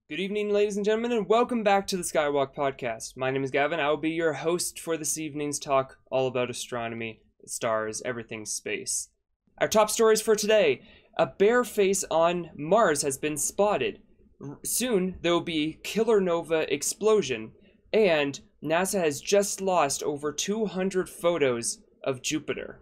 Good evening, ladies and gentlemen, and welcome back to the Skywalk Podcast. My name is Gavin. I will be your host for this evening's talk all about astronomy, stars, everything space. Our top stories for today. A bare face on Mars has been spotted. Soon, there will be Kilonova explosion. And NASA has just lost over 200 photos of Jupiter.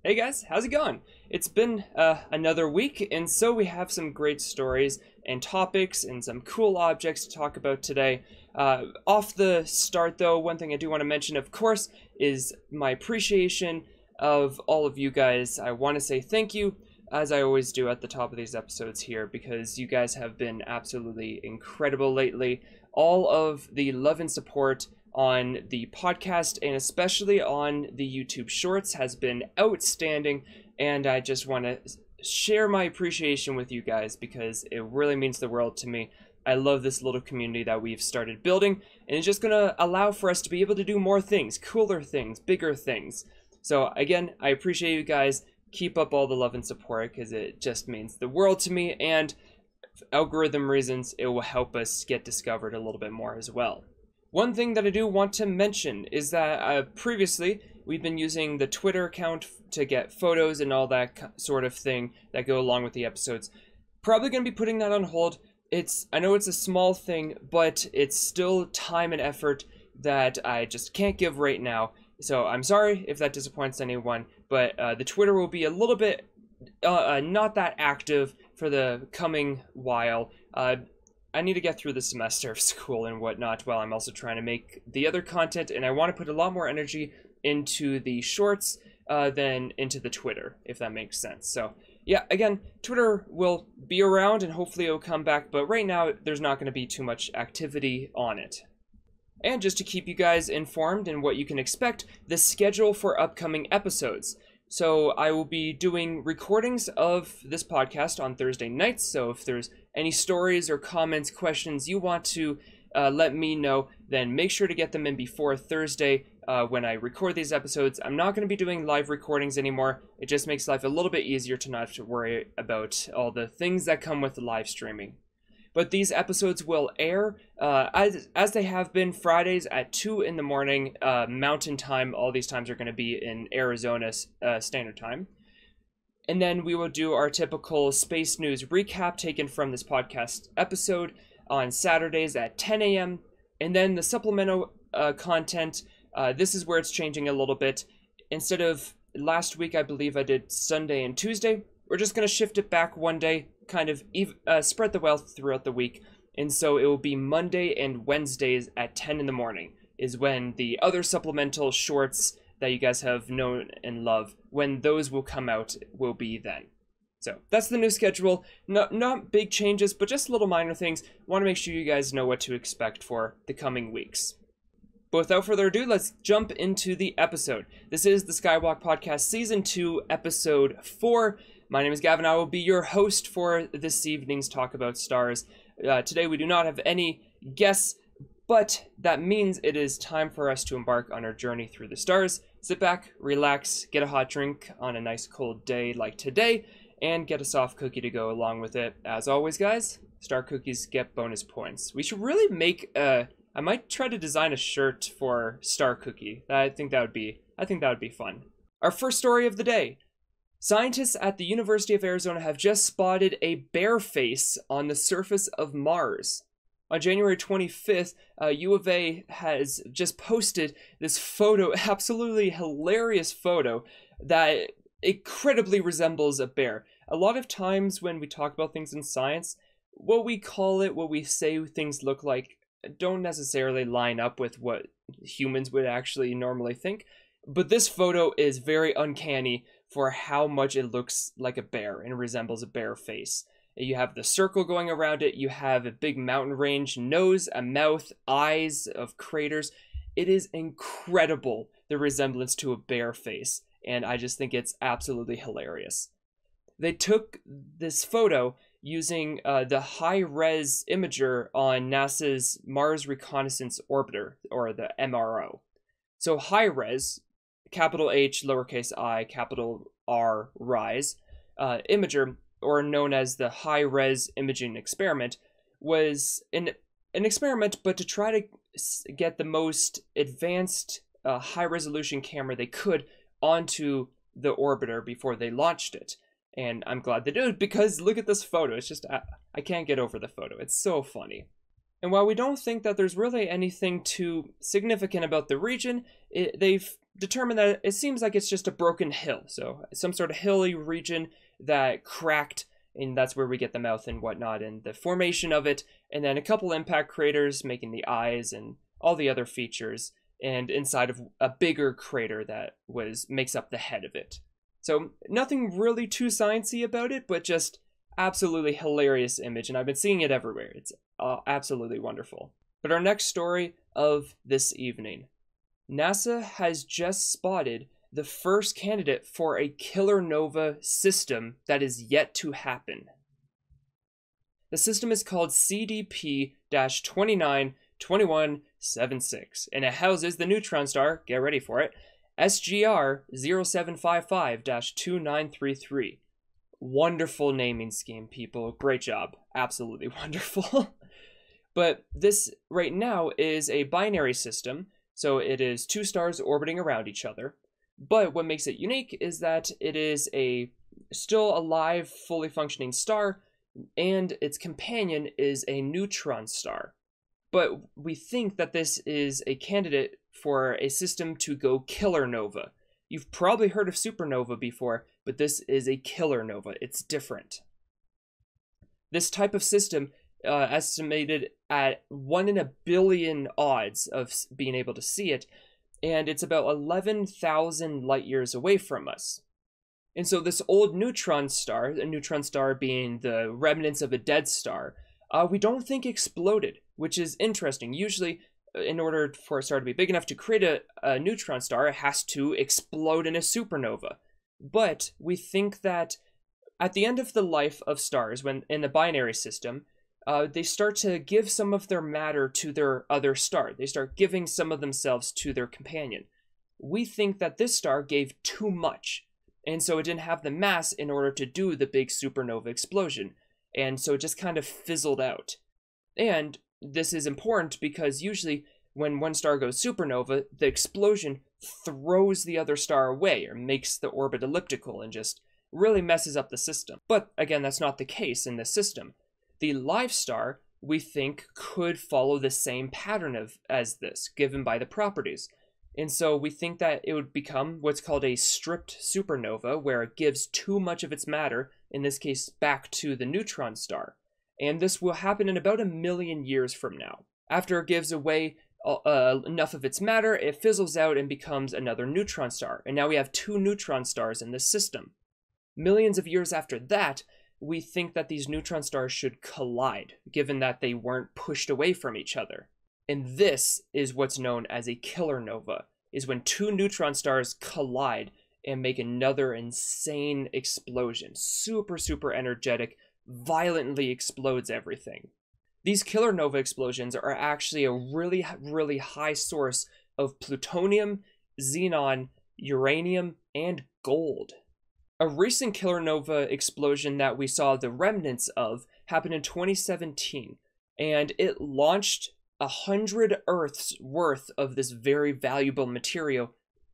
Hey guys, how's it going? It's been another week, and so we have some great stories and topics and some cool objects to talk about today. Off the start though, one thing I do want to mention, of course, is my appreciation of all of you guys. I want to say thank you, as I always do at the top of these episodes here, because you guys have been absolutely incredible lately. All of the love and support on the podcast and especially on the YouTube Shorts has been outstanding, and I just want to share my appreciation with you guys because it really means the world to me. I love this little community that we've started building, and it's just going to allow for us to be able to do more things, cooler things, bigger things. So again, I appreciate you guys. Keep up all the love and support because it just means the world to me, and for algorithm reasons, it will help us get discovered a little bit more as well. One thing that I do want to mention is that previously we've been using the Twitter account to get photos and all that sort of thing that go along with the episodes. Probably going to be putting that on hold. I know it's a small thing, but it's still time and effort that I just can't give right now. So I'm sorry if that disappoints anyone, but the Twitter will be a little bit not that active for the coming while. I need to get through the semester of school and whatnot while I'm also trying to make the other content, and I want to put a lot more energy into the shorts than into the Twitter, if that makes sense. So yeah, again, Twitter will be around and hopefully it'll come back, but right now there's not going to be too much activity on it. And just to keep you guys informed and what you can expect, the schedule for upcoming episodes. So I will be doing recordings of this podcast on Thursday nights, so if there's any stories or comments, questions you want to let me know, then make sure to get them in before Thursday when I record these episodes. I'm not going to be doing live recordings anymore. It just makes life a little bit easier to not have to worry about all the things that come with live streaming. But these episodes will air as they have been Fridays at 2 in the morning Mountain Time. All these times are going to be in Arizona Standard Time. And then we will do our typical space news recap taken from this podcast episode on Saturdays at 10 a.m. And then the supplemental content, this is where it's changing a little bit. Instead of last week, I believe I did Sunday and Tuesday, we're just going to shift it back one day, kind of spread the wealth throughout the week. And so it will be Monday and Wednesdays at 10 in the morning is when the other supplemental shorts that you guys have known and love, when those will come out, will be then. So that's the new schedule. Not big changes, but just little minor things. Want to make sure you guys know what to expect for the coming weeks. But without further ado, let's jump into the episode. This is the Skywalk Podcast Season 2, Episode 4. My name is Gavin. I will be your host for this evening's Talk About Stars. Today we do not have any guests, but that means it is time for us to embark on our journey through the stars. Sit back, relax, get a hot drink on a nice cold day like today, and get a soft cookie to go along with it. As always, guys, star cookies get bonus points. We should really make I might try to design a shirt for Star Cookie. I think that would be fun. Our first story of the day. Scientists at the University of Arizona have just spotted a bare face on the surface of Mars. On January 25th, U of A has just posted this photo, absolutely hilarious photo, that incredibly resembles a bear. A lot of times when we talk about things in science, what we call it, what we say things look like, don't necessarily line up with what humans would actually normally think. But this photo is very uncanny for how much it looks like a bear and resembles a bear face. You have the circle going around it, you have a big mountain range, nose, a mouth, eyes of craters. It is incredible, the resemblance to a bear face, and I just think it's absolutely hilarious. They took this photo using the high-res imager on NASA's Mars Reconnaissance Orbiter, or the MRO. So high res, capital H, lowercase I, capital R, rise, imager, or known as the high res imaging experiment, was an experiment, but to try to get the most advanced high resolution camera they could onto the orbiter before they launched it. And I'm glad they did, because look at this photo. It's just, I can't get over the photo. It's so funny. And while we don't think that there's really anything too significant about the region, they've determined that it seems like it's just a broken hill. So some sort of hilly region that cracked, and that's where we get the mouth and whatnot, and the formation of it, and then a couple impact craters making the eyes and all the other features, and inside of a bigger crater that makes up the head of it. So nothing really too sciencey about it, but just absolutely hilarious image, and I've been seeing it everywhere. It's absolutely wonderful. But our next story of this evening. NASA has just spotted the first candidate for a Kilonova system that is yet to happen. The system is called CDP-292176, and it houses the neutron star, get ready for it, SGR 0755-2933. Wonderful naming scheme, people. Great job. Absolutely wonderful. But this right now is a binary system, so it is two stars orbiting around each other. But what makes it unique is that it is a still alive, fully functioning star, and its companion is a neutron star. But we think that this is a candidate for a system to go Kilonova. You've probably heard of supernova before, but this is a Kilonova. It's different. This type of system estimated at 1 in a billion odds of being able to see it, and it's about 11,000 light years away from us. And so this old neutron star, a neutron star being the remnants of a dead star, we don't think exploded, which is interesting. Usually, in order for a star to be big enough to create a neutron star, it has to explode in a supernova. But we think that at the end of the life of stars, when in the binary system, they start to give some of their matter to their other star. They start giving some of themselves to their companion. We think that this star gave too much, and so it didn't have the mass in order to do the big supernova explosion, and so it just kind of fizzled out. And this is important because usually when one star goes supernova, the explosion throws the other star away or makes the orbit elliptical and just really messes up the system. But again, that's not the case in this system. The live star, we think, could follow the same pattern as this, given by the properties. And so we think that it would become what's called a stripped supernova, where it gives too much of its matter, in this case back to the neutron star. And this will happen in about 1 million years from now. After it gives away enough of its matter, it fizzles out and becomes another neutron star. And now we have 2 neutron stars in this system. Millions of years after that, we think that these neutron stars should collide, given that they weren't pushed away from each other. And this is what's known as a Kilonova, is when 2 neutron stars collide and make another insane explosion. Super, super energetic, violently explodes everything. These Kilonova explosions are actually a really, really high source of plutonium, xenon, uranium, and gold. A recent Kilonova explosion that we saw the remnants of happened in 2017, and it launched 100 Earths worth of this very valuable material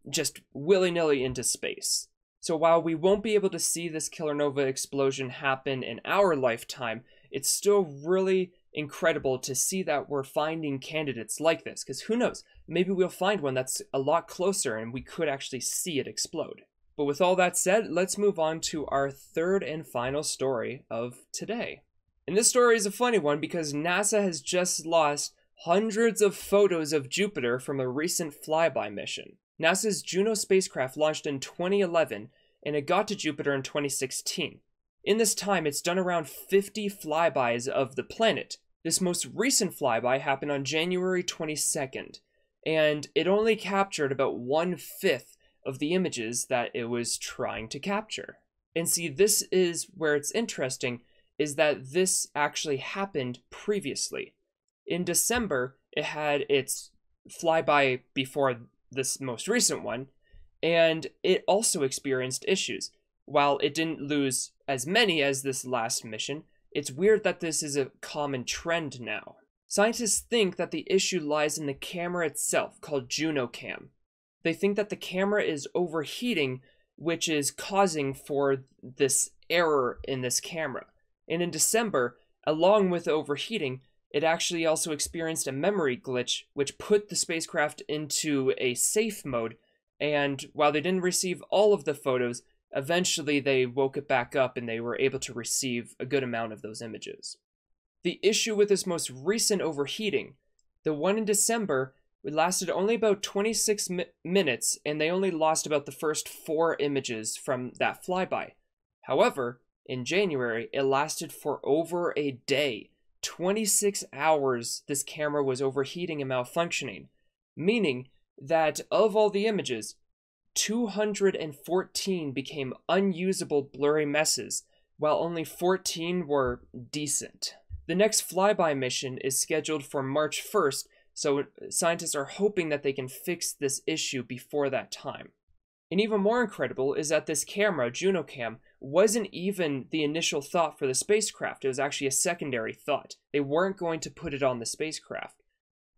just willy-nilly into space. So while we won't be able to see this Kilonova explosion happen in our lifetime, it's still really incredible to see that we're finding candidates like this, because who knows, maybe we'll find one that's a lot closer and we could actually see it explode. But with all that said, let's move on to our third and final story of today. And this story is a funny one because NASA has just lost hundreds of photos of Jupiter from a recent flyby mission. NASA's Juno spacecraft launched in 2011, and it got to Jupiter in 2016. In this time, it's done around 50 flybys of the planet. This most recent flyby happened on January 22nd, and it only captured about 1/5 of the images that it was trying to capture. And see, this is where it's interesting, is that this actually happened previously. In December, it had its flyby before this most recent one, and it also experienced issues. While it didn't lose as many as this last mission, it's weird that this is a common trend now. Scientists think that the issue lies in the camera itself, called JunoCam. They think that the camera is overheating, which is causing for this error in this camera. And in December, along with overheating, it actually also experienced a memory glitch, which put the spacecraft into a safe mode, and while they didn't receive all of the photos, eventually they woke it back up and they were able to receive a good amount of those images. The issue with this most recent overheating, the one in December, it lasted only about 26 minutes, and they only lost about the first 4 images from that flyby. However, in January, it lasted for over a day. 26 hours this camera was overheating and malfunctioning, meaning that of all the images, 214 became unusable blurry messes, while only 14 were decent. The next flyby mission is scheduled for March 1st, so scientists are hoping that they can fix this issue before that time. And even more incredible is that this camera, JunoCam, wasn't even the initial thought for the spacecraft. It was actually a secondary thought. They weren't going to put it on the spacecraft.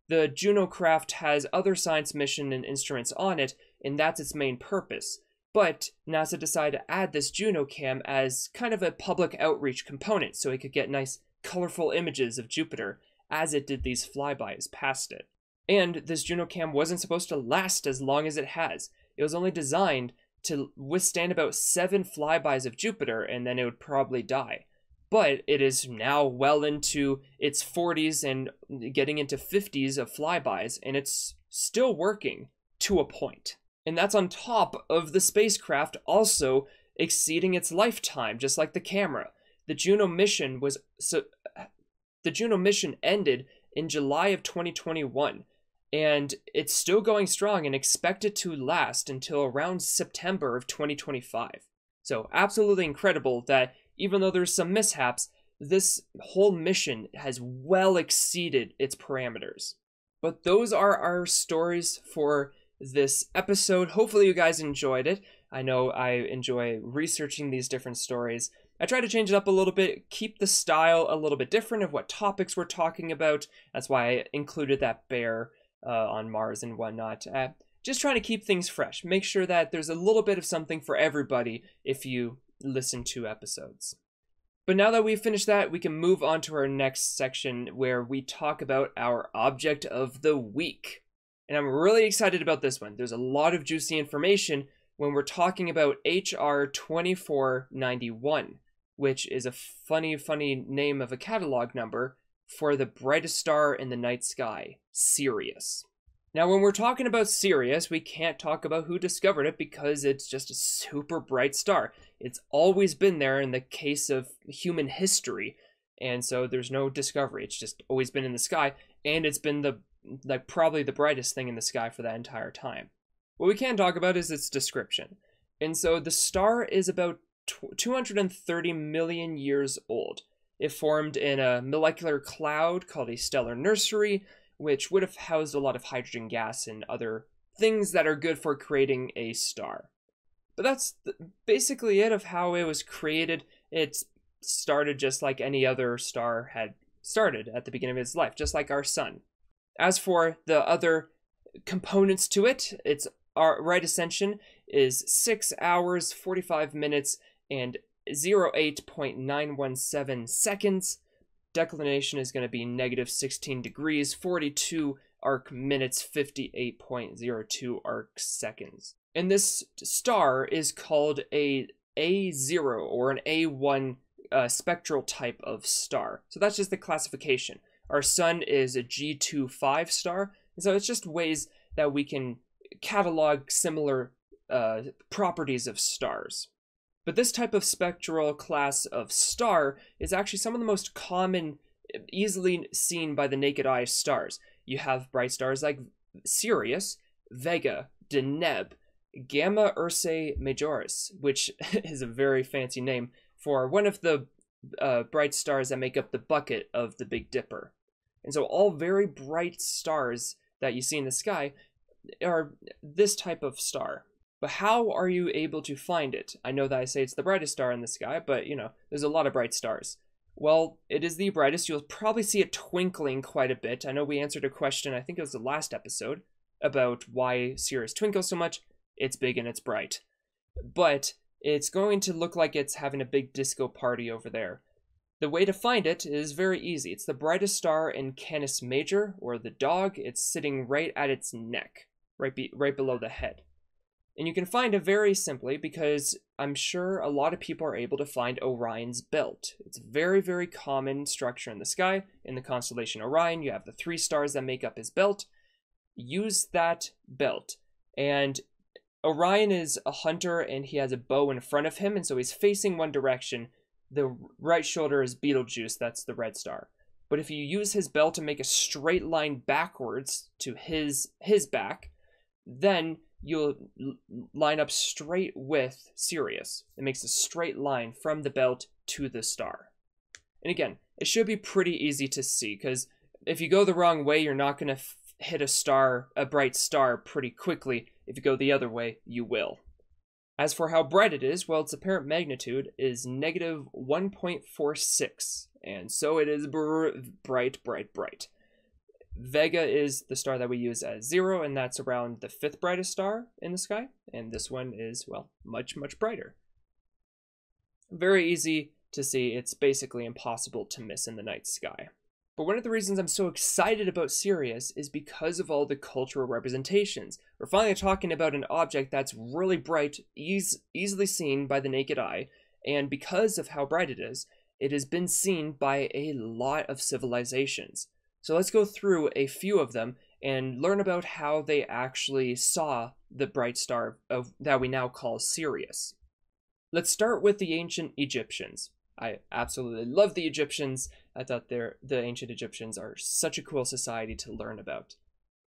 The Juno craft has other science mission and instruments on it, and that's its main purpose. But NASA decided to add this JunoCam as kind of a public outreach component so it could get nice, colorful images of Jupiter as it did these flybys past it. And this JunoCam wasn't supposed to last as long as it has. It was only designed to withstand about 7 flybys of Jupiter, and then it would probably die. But it is now well into its 40s and getting into 50s of flybys, and it's still working to a point. And that's on top of the spacecraft also exceeding its lifetime, just like the camera. The Juno mission ended in July of 2021. And it's still going strong and expected to last until around September of 2025. So absolutely incredible that even though there's some mishaps, this whole mission has well exceeded its parameters. But those are our stories for this episode. Hopefully you guys enjoyed it. I know I enjoy researching these different stories. I try to change it up a little bit, keep the style a little bit different of what topics we're talking about. That's why I included that bear on Mars and whatnot. Just trying to keep things fresh. Make sure that there's a little bit of something for everybody if you listen to episodes. But now that we've finished that, we can move on to our next section where we talk about our object of the week. And I'm really excited about this one. There's a lot of juicy information when we're talking about HR 2491, which is a funny name of a catalog number for the brightest star in the night sky, Sirius. Now, when we're talking about Sirius, we can't talk about who discovered it because it's just a super bright star. It's always been there in the case of human history, and so there's no discovery. It's just always been in the sky, and it's been probably the brightest thing in the sky for that entire time. What we can talk about is its description. And so the star is about 230 million years old. It formed in a molecular cloud called a stellar nursery, which would have housed a lot of hydrogen gas and other things that are good for creating a star. But that's basically it of how it was created. It started just like any other star had started at the beginning of its life, just like our sun. As for the other components to it, its right ascension is 6 hours, 45 minutes, and 08.917 seconds. Declination is going to be negative 16 degrees, 42 arc minutes, 58.02 arc seconds. And this star is called a A0 or an A1 spectral type of star. So that's just the classification. Our sun is a G25 star, and so it's just ways that we can catalog similar properties of stars. But this type of spectral class of star is actually some of the most common, easily seen by the naked eye stars. You have bright stars like Sirius, Vega, Deneb, Gamma Ursae Majoris, which is a very fancy name for one of the bright stars that make up the bucket of the Big Dipper. And so all very bright stars that you see in the sky, are this type of star. But how are you able to find it? I know that I say it's the brightest star in the sky, but you know, there's a lot of bright stars. Well, it is the brightest. You'll probably see it twinkling quite a bit. I know we answered a question, I think it was the last episode, about why Sirius twinkles so much. It's big and it's bright. But it's going to look like it's having a big disco party over there. The way to find it is very easy. It's the brightest star in Canis Major, or the dog. It's sitting right at its neck, right below the head. And you can find it very simply because I'm sure a lot of people are able to find Orion's belt. It's a very, very common structure in the sky. In the constellation Orion, you have the 3 stars that make up his belt. Use that belt. And Orion is a hunter and he has a bow in front of him, and so he's facing one direction. The right shoulder is Betelgeuse, that's the red star. But if you use his belt to make a straight line backwards to his back, then you'll line up straight with Sirius. It makes a straight line from the belt to the star. And again, it should be pretty easy to see, because if you go the wrong way, you're not going to hit a bright star pretty quickly. If you go the other way, you will. As for how bright it is, well, its apparent magnitude is negative 1.46, and so it is bright, bright, bright. Vega is the star that we use as 0, and that's around the 5th brightest star in the sky, and this one is, well, much, much brighter. Very easy to see. It's basically impossible to miss in the night sky. But one of the reasons I'm so excited about Sirius is because of all the cultural representations. We're finally talking about an object that's really bright, easily seen by the naked eye, and because of how bright it has been seen by a lot of civilizations. So let's go through a few of them and learn about how they actually saw the bright star that we now call Sirius. Let's start with the ancient Egyptians. I absolutely love the Egyptians. I thought the ancient Egyptians are such a cool society to learn about.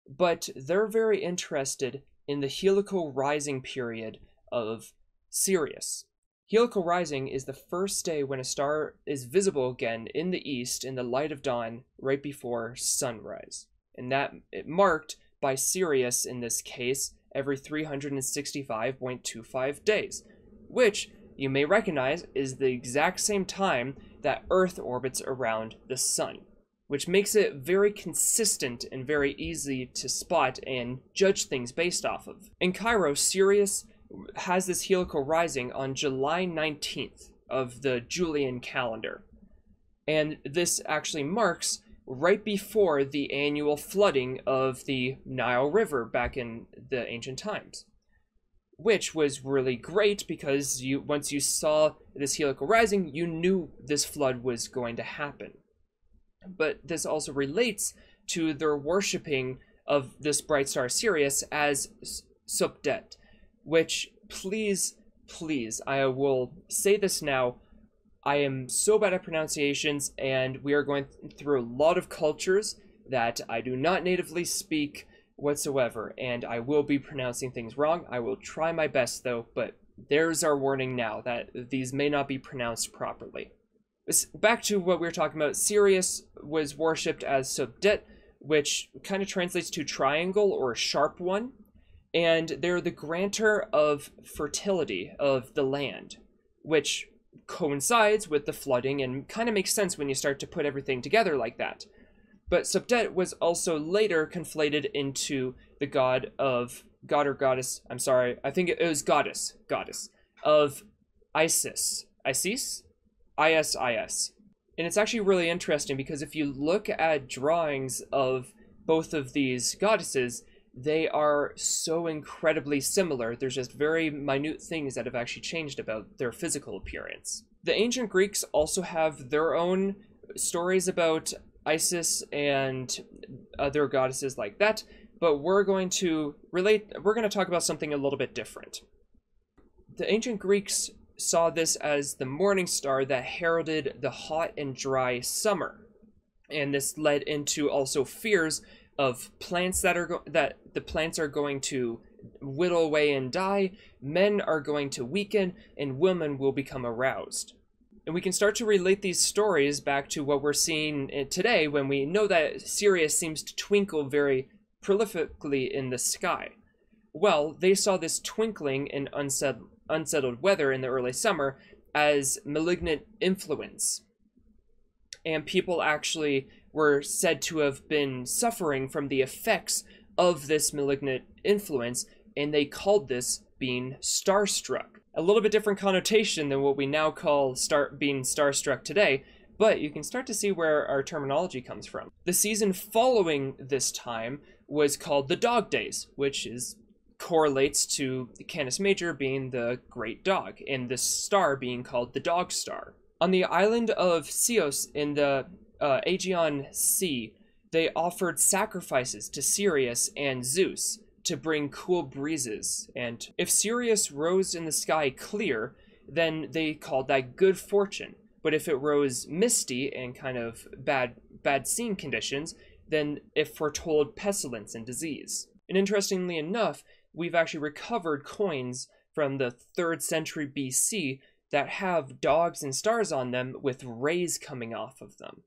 But they're very interested in the heliacal rising period of Sirius. Heliacal rising is the first day when a star is visible again in the east in the light of dawn right before sunrise. And that it marked by Sirius in this case every 365.25 days, which you may recognize is the exact same time that Earth orbits around the Sun, which makes it very consistent and very easy to spot and judge things based off of. In Cairo, Sirius has this heliacal rising on July 19th of the Julian calendar. And this actually marks right before the annual flooding of the Nile River back in the ancient times, which was really great because once you saw this heliacal rising, you knew this flood was going to happen. But this also relates to their worshipping of this bright star Sirius as Subdet, which, please, I will say this now, I am so bad at pronunciations, and we are going through a lot of cultures that I do not natively speak whatsoever, and I will be pronouncing things wrong. I will try my best though, but there's our warning now that these may not be pronounced properly. Back to what we were talking about, Sirius was worshipped as Subdet, which kind of translates to triangle or sharp one, and they're the grantor of fertility of the land, which coincides with the flooding and kind of makes sense when you start to put everything together like that. But Subdet was also later conflated into the god or goddess, I'm sorry, I think it was goddess of Isis. Isis? I-S-I-S. And it's actually really interesting because if you look at drawings of both of these goddesses, they are so incredibly similar. There's just very minute things that have actually changed about their physical appearance. The ancient Greeks also have their own stories about Isis and other goddesses like that, but we're going to talk about something a little bit different. The ancient Greeks saw this as the morning star that heralded the hot and dry summer, and this led into also fears of plants that the plants are going to whittle away and die, men are going to weaken, and women will become aroused. And we can start to relate these stories back to what we're seeing today when we know that Sirius seems to twinkle very prolifically in the sky. Well, they saw this twinkling in unsettled weather in the early summer as malignant influence. And people actually were said to have been suffering from the effects of this malignant influence, and they called this being starstruck. A little bit different connotation than what we now call being starstruck today, but you can start to see where our terminology comes from. The season following this time was called the Dog Days, which correlates to the Canis Major being the great dog, and the star being called the Dog Star. On the island of Chios in the Aegean Sea, they offered sacrifices to Sirius and Zeus to bring cool breezes, and if Sirius rose in the sky clear, then they called that good fortune. But if it rose misty and kind of bad scene conditions, then it foretold pestilence and disease. And interestingly enough, we've actually recovered coins from the 3rd century BC that have dogs and stars on them with rays coming off of them.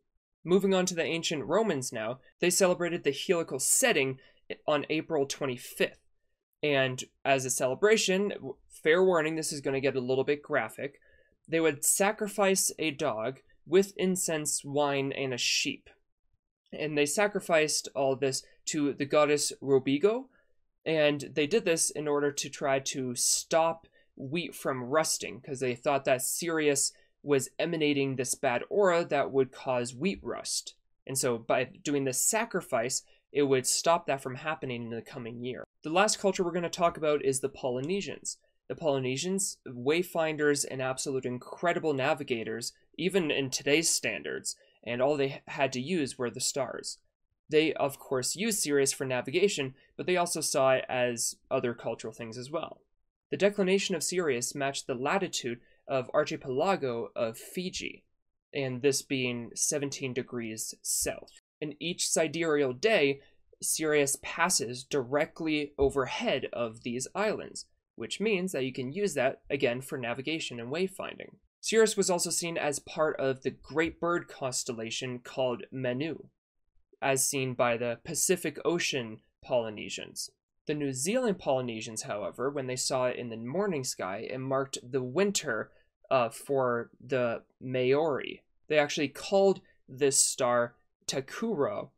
Moving on to the ancient Romans now, they celebrated the heliacal setting on April 25th. And as a celebration, fair warning, this is going to get a little bit graphic, they would sacrifice a dog with incense, wine, and a sheep. And they sacrificed all this to the goddess Robigo, and they did this in order to try to stop wheat from rusting, because they thought that Sirius was emanating this bad aura that would cause wheat rust. And so by doing this sacrifice, it would stop that from happening in the coming year. The last culture we're going to talk about is the Polynesians. The Polynesians, wayfinders and absolute incredible navigators, even in today's standards, and all they had to use were the stars. They, of course, used Sirius for navigation, but they also saw it as other cultural things as well. The declination of Sirius matched the latitude of archipelago of Fiji, and this being 17 degrees south. And each sidereal day, Sirius passes directly overhead of these islands, which means that you can use that, again, for navigation and wayfinding. Sirius was also seen as part of the Great Bird constellation called Manu, as seen by the Pacific Ocean Polynesians. The New Zealand Polynesians, however, when they saw it in the morning sky, it marked the winter for the Maori. They actually called this star Takuro,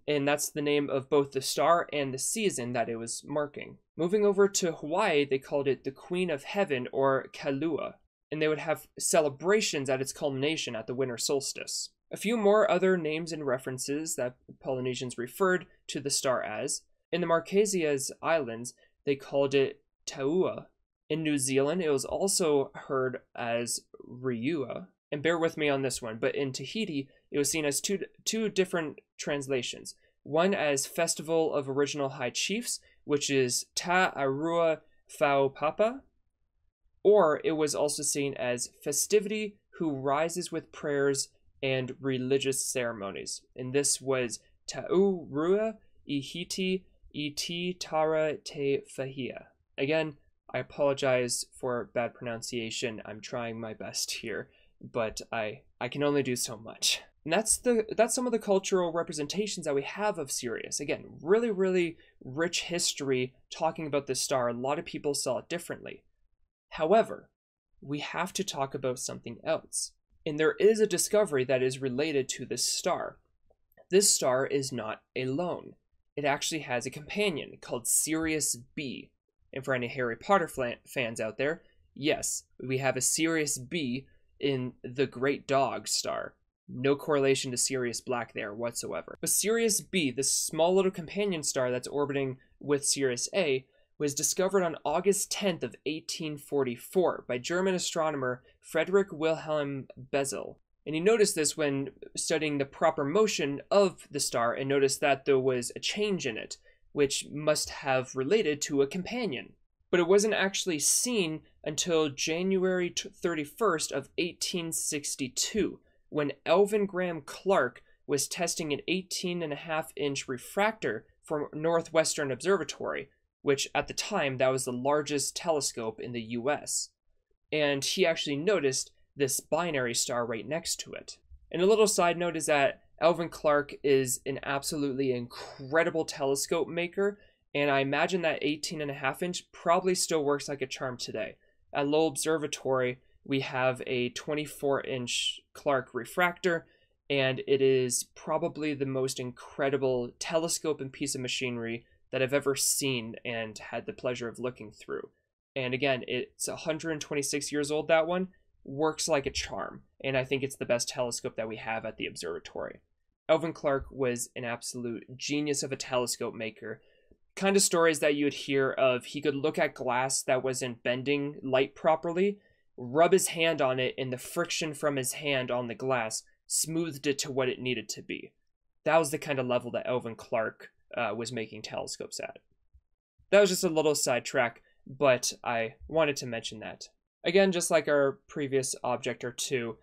and that's the name of both the star and the season that it was marking. Moving over to Hawaii, they called it the Queen of Heaven, or Kalua, and they would have celebrations at its culmination at the winter solstice. A few more other names and references that Polynesians referred to the star as. In the Marquesas Islands, they called it Taua. In New Zealand, it was also heard as Riua. And bear with me on this one, but in Tahiti, it was seen as two different translations. One as Festival of Original High Chiefs, which is Ta Arua Faupapa, or it was also seen as Festivity Who Rises with Prayers and Religious Ceremonies. And this was Ta'u Rua Ihiti Iti Tara Te Fahia. Again, I apologize for bad pronunciation. I'm trying my best here, but I can only do so much. And that's some of the cultural representations that we have of Sirius. Again, really, really rich history talking about this star. A lot of people saw it differently. However, we have to talk about something else. And there is a discovery that is related to this star. This star is not alone. It actually has a companion called Sirius B. And for any Harry Potter fans out there, yes, we have a Sirius B in the Great Dog star. No correlation to Sirius Black there whatsoever. But Sirius B, this small little companion star that's orbiting with Sirius A, was discovered on August 10th of 1844 by German astronomer Friedrich Wilhelm Bessel. And he noticed this when studying the proper motion of the star and noticed that there was a change in it, which must have related to a companion. But it wasn't actually seen until January 31st of 1862, when Elvin Graham Clark was testing an 18.5-inch refractor from Northwestern Observatory, which at the time, that was the largest telescope in the US. And he actually noticed this binary star right next to it. And a little side note is that Alvin Clark is an absolutely incredible telescope maker, and I imagine that 18.5-inch probably still works like a charm today. At Lowell Observatory, we have a 24-inch Clark refractor, and it is probably the most incredible telescope and piece of machinery that I've ever seen and had the pleasure of looking through. And again, it's 126 years old, that one. Works like a charm, and I think it's the best telescope that we have at the observatory. Alvin Clark was an absolute genius of a telescope maker. Kind of stories that you'd hear of, he could look at glass that wasn't bending light properly, rub his hand on it, and the friction from his hand on the glass smoothed it to what it needed to be. That was the kind of level that Alvin Clark was making telescopes at. That was just a little sidetrack, but I wanted to mention that. Again, just like our previous object or two,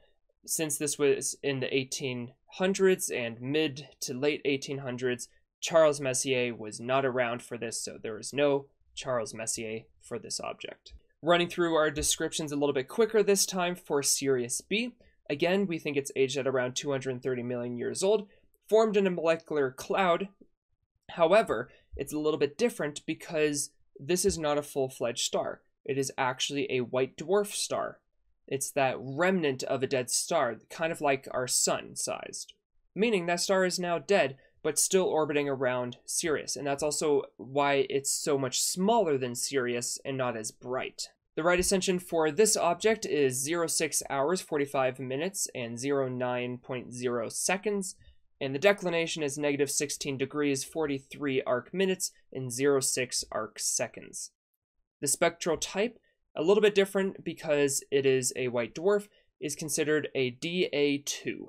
since this was in the 1800s and mid to late 1800s, Charles Messier was not around for this, so there is no Charles Messier for this object. Running through our descriptions a little bit quicker this time for Sirius B. Again, we think it's aged at around 230 million years old, formed in a molecular cloud. However, it's a little bit different because this is not a full-fledged star. It is actually a white dwarf star. It's that remnant of a dead star, kind of like our sun sized. Meaning that star is now dead, but still orbiting around Sirius, and that's also why it's so much smaller than Sirius and not as bright. The right ascension for this object is 06 hours 45 minutes and 09.0 seconds, and the declination is negative 16 degrees 43 arc minutes and 06 arc seconds. The spectral type, a little bit different because it is a white dwarf, is considered a Da2,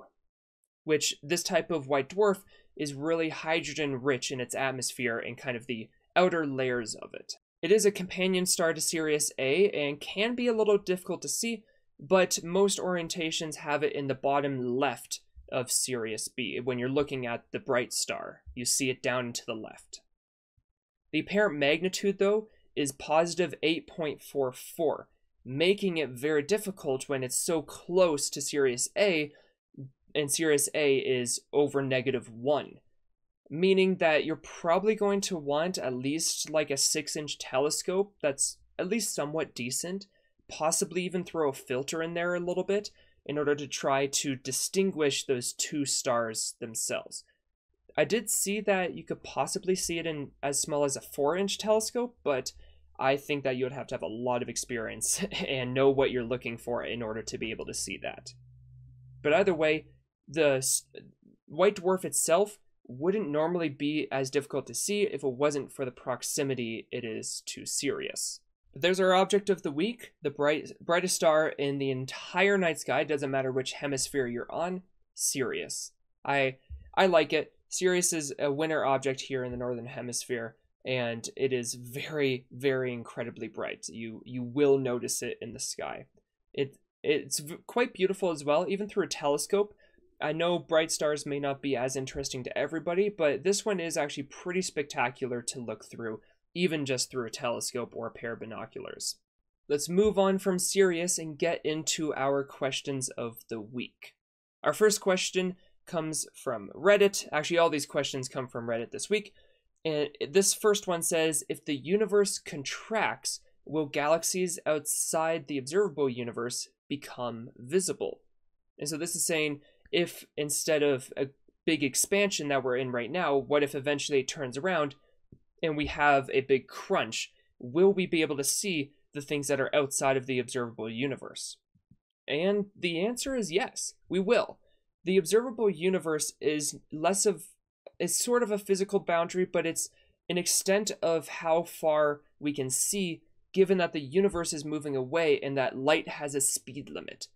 which this type of white dwarf is really hydrogen rich in its atmosphere and kind of the outer layers of it. It is a companion star to Sirius A and can be a little difficult to see, but most orientations have it in the bottom left of Sirius B. When you're looking at the bright star, you see it down to the left. The apparent magnitude, though, is positive 8.44, making it very difficult when it's so close to Sirius A, and Sirius A is over -1, meaning that you're probably going to want at least like a 6-inch telescope that's at least somewhat decent, possibly even throw a filter in there a little bit in order to try to distinguish those two stars themselves. I did see that you could possibly see it in as small as a 4-inch telescope, but I think that you would have to have a lot of experience and know what you're looking for in order to be able to see that. But either way, the white dwarf itself wouldn't normally be as difficult to see if it wasn't for the proximity it is to Sirius. But there's our object of the week, the brightest star in the entire night sky, doesn't matter which hemisphere you're on, Sirius. I like it. Sirius is a winter object here in the northern hemisphere, and it is very, very incredibly bright. You will notice it in the sky. It's quite beautiful as well, even through a telescope. I know bright stars may not be as interesting to everybody, but this one is actually pretty spectacular to look through, even just through a telescope or a pair of binoculars. Let's move on from Sirius and get into our questions of the week. Our first question comes from Reddit. Actually, all these questions come from Reddit this week. And this first one says, if the universe contracts, will galaxies outside the observable universe become visible? And so this is saying, if instead of a big expansion that we're in right now, what if eventually it turns around and we have a big crunch? Will we be able to see the things that are outside of the observable universe? And the answer is yes, we will. The observable universe is sort of a physical boundary, but it's an extent of how far we can see, given that the universe is moving away and that light has a speed limit.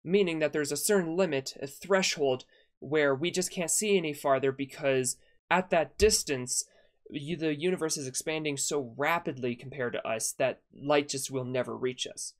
Meaning that there's a certain limit, a threshold, where we just can't see any farther because at that distance, the universe is expanding so rapidly compared to us that light just will never reach us.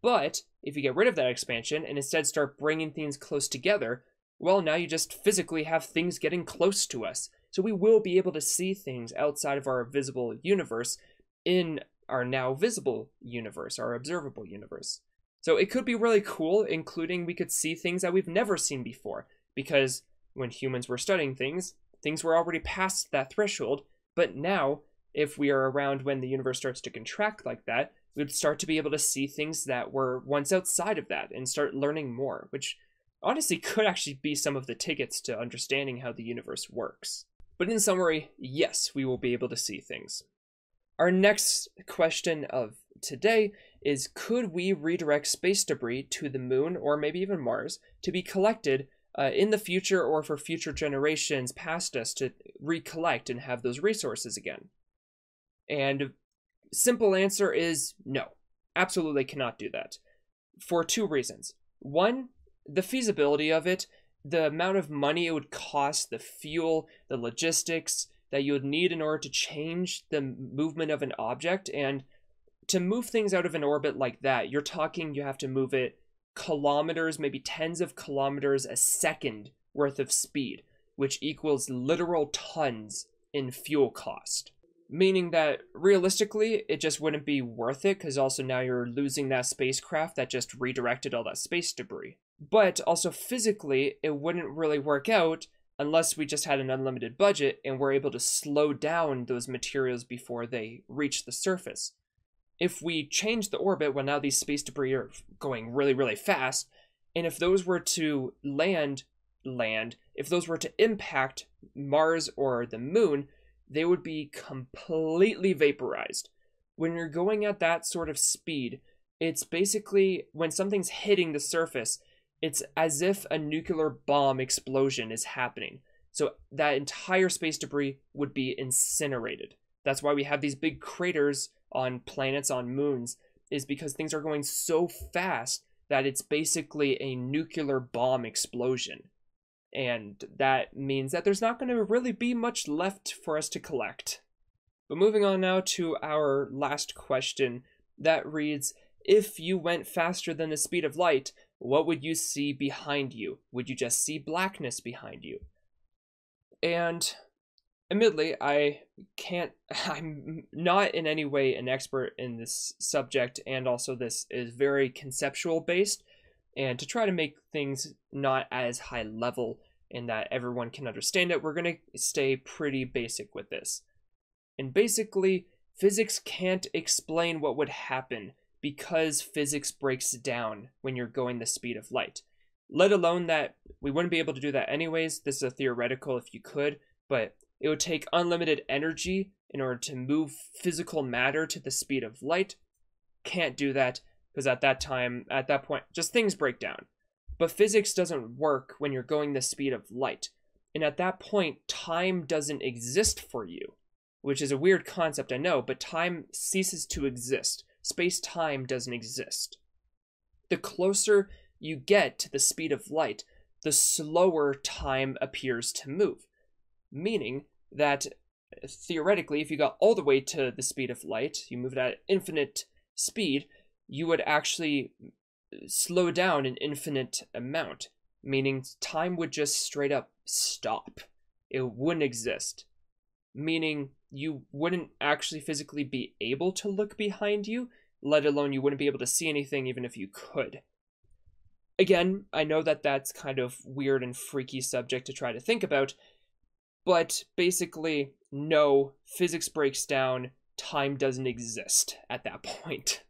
But if you get rid of that expansion and instead start bringing things close together, well, now you just physically have things getting close to us. So we will be able to see things outside of our visible universe in our now visible universe, our observable universe. So it could be really cool, including we could see things that we've never seen before, because when humans were studying things, things were already past that threshold. But now, if we are around when the universe starts to contract like that, we'd start to be able to see things that were once outside of that and start learning more, which honestly could actually be some of the tickets to understanding how the universe works. But in summary, yes, we will be able to see things. Our next question of today is, could we redirect space debris to the moon or maybe even Mars to be collected in the future, or for future generations past us to recollect and have those resources again? And simple answer is no, absolutely cannot do that, for two reasons. One, the feasibility of it, the amount of money it would cost, the fuel, the logistics that you would need in order to change the movement of an object. And to move things out of an orbit like that, you're talking you have to move it kilometers, maybe tens of kilometers a second worth of speed, which equals literal tons in fuel cost. Meaning that realistically, it just wouldn't be worth it, because also now you're losing that spacecraft that just redirected all that space debris. But also physically, it wouldn't really work out unless we just had an unlimited budget and were able to slow down those materials before they reach the surface. If we change the orbit, well, now these space debris are going really, really fast, and if those were to if those were to impact Mars or the moon, they would be completely vaporized. When you're going at that sort of speed, it's basically, when something's hitting the surface, it's as if a nuclear bomb explosion is happening. So that entire space debris would be incinerated. That's why we have these big craters on planets, on moons, is because things are going so fast that it's basically a nuclear bomb explosion. And that means that there's not going to really be much left for us to collect. But moving on now to our last question that reads, if you went faster than the speed of light, what would you see behind you? Would you just see blackness behind you? And admittedly, I'm not in any way an expert in this subject, and also this is very conceptual based, and to try to make things not as high level and that everyone can understand it, we're going to stay pretty basic with this. And basically, physics can't explain what would happen because physics breaks down when you're going the speed of light. Let alone that we wouldn't be able to do that anyways. This is a theoretical if you could, but it would take unlimited energy in order to move physical matter to the speed of light. Can't do that because at that point, just things break down. But physics doesn't work when you're going the speed of light. And at that point, time doesn't exist for you, which is a weird concept, I know, but time ceases to exist. Space-time doesn't exist. The closer you get to the speed of light, the slower time appears to move. Meaning that, theoretically, if you got all the way to the speed of light, you moved at infinite speed, you would actually slow down an infinite amount. Meaning time would just straight up stop. It wouldn't exist. Meaning you wouldn't actually physically be able to look behind you, let alone you wouldn't be able to see anything even if you could. Again, I know that that's kind of weird and freaky subject to try to think about, but basically, no, physics breaks down, time doesn't exist at that point.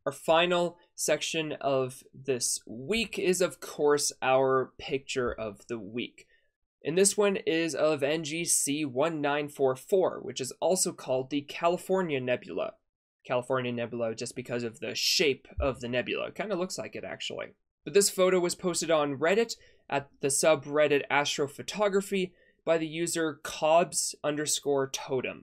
Our final section of this week is, of course, our picture of the week. And this one is of NGC 1944, which is also called the California Nebula. California Nebula just because of the shape of the nebula. It kind of looks like it, actually. But this photo was posted on Reddit at the subreddit Astrophotography by the user Cobbs_totem.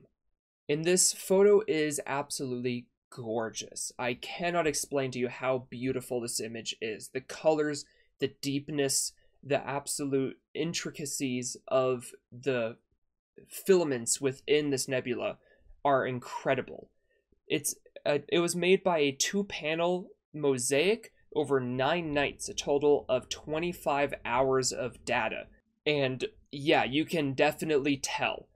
And this photo is absolutely gorgeous. I cannot explain to you how beautiful this image is. The colors, the deepness, the absolute intricacies of the filaments within this nebula are incredible. It was made by a 2-panel mosaic over 9 nights, a total of 25 hours of data. And yeah, you can definitely tell.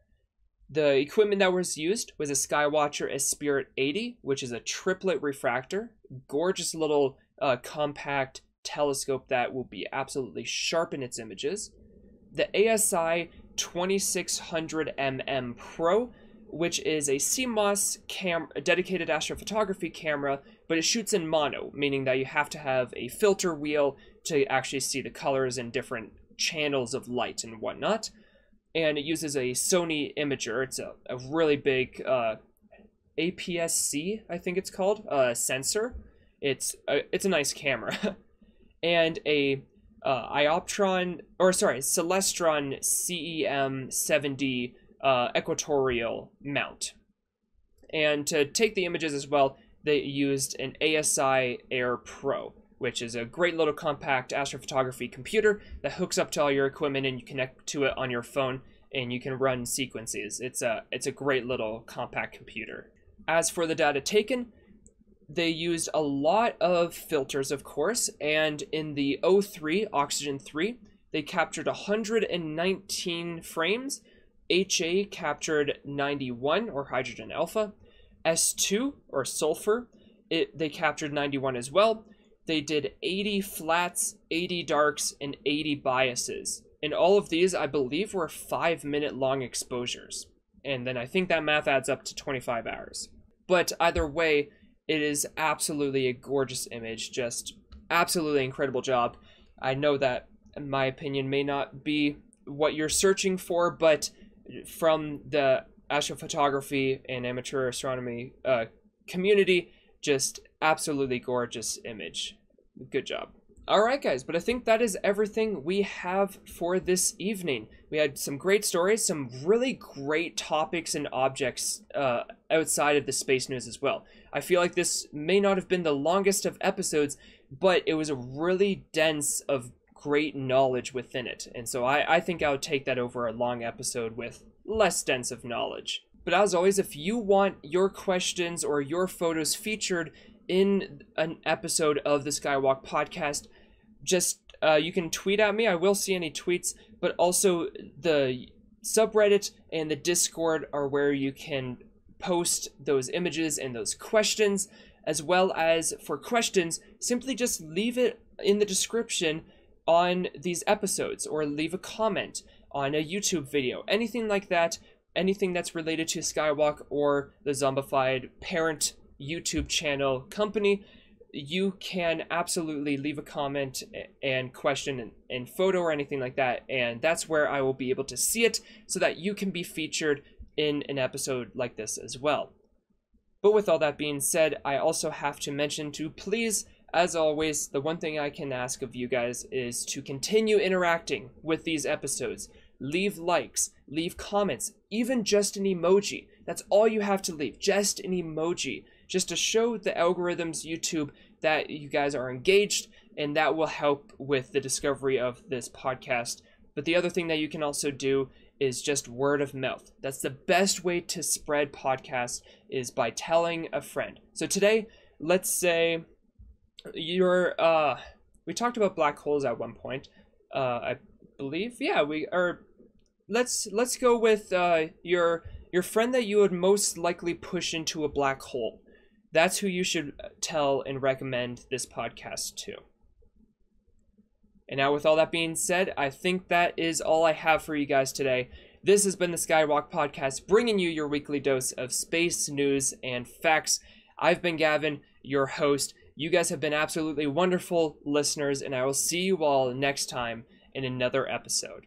The equipment that was used was a Skywatcher Spirit 80, which is a triplet refractor, gorgeous little compact telescope that will be absolutely sharp in its images. the ASI 2600mm Pro, which is a CMOS a dedicated astrophotography camera, but it shoots in mono, meaning that you have to have a filter wheel to actually see the colors and different channels of light and whatnot. And it uses a Sony imager. It's a really big APS-C, I think it's called, sensor. It's a nice camera. And a Celestron CEM70 equatorial mount. And to take the images as well, they used an ASI Air Pro, which is a great little compact astrophotography computer that hooks up to all your equipment, and you connect to it on your phone and you can run sequences. It's a great little compact computer. As for the data taken, they used a lot of filters, of course, and in the O3, Oxygen 3, they captured 119 frames. HA captured 91, or hydrogen alpha. S2, or sulfur, they captured 91 as well. They did 80 flats, 80 darks, and 80 biases. And all of these, I believe, were 5-minute long exposures. And then I think that math adds up to 25 hours. But either way, it is absolutely a gorgeous image, just absolutely incredible job. I know that, in my opinion, may not be what you're searching for, but from the astrophotography and amateur astronomy community, just absolutely gorgeous image. Good job. Alright guys, but I think that is everything we have for this evening. We had some great stories, some really great topics and objects outside of the space news as well. I feel like this may not have been the longest of episodes, but it was a really dense of great knowledge within it. And so I think I would take that over a long episode with less dense of knowledge. But as always, if you want your questions or your photos featured in an episode of the Skywalk podcast, just you can tweet at me. I will see any tweets, but also the subreddit and the Discord are where you can post those images and those questions, as well as for questions, simply just leave it in the description on these episodes, or leave a comment on a YouTube video, anything like that, anything that's related to Skywalk or the Zombefied parent YouTube channel company. You can absolutely leave a comment and question and photo or anything like that, and that's where I will be able to see it so that you can be featured in an episode like this as well. But with all that being said, I also have to mention to please, as always, the one thing I can ask of you guys is to continue interacting with these episodes. Leave likes, leave comments, even just an emoji. That's all you have to leave, just an emoji, just to show the algorithms, YouTube, that you guys are engaged, and that will help with the discovery of this podcast. But the other thing that you can also do is just word of mouth. That's the best way to spread podcasts, is by telling a friend. So today, let's say you're we talked about black holes at one point, I believe. Yeah, let's go with your friend that you would most likely push into a black hole. That's who you should tell and recommend this podcast to. And now, with all that being said, I think that is all I have for you guys today. This has been the Skywalk Podcast, bringing you your weekly dose of space news and facts. I've been Gavin, your host. You guys have been absolutely wonderful listeners, and I will see you all next time in another episode.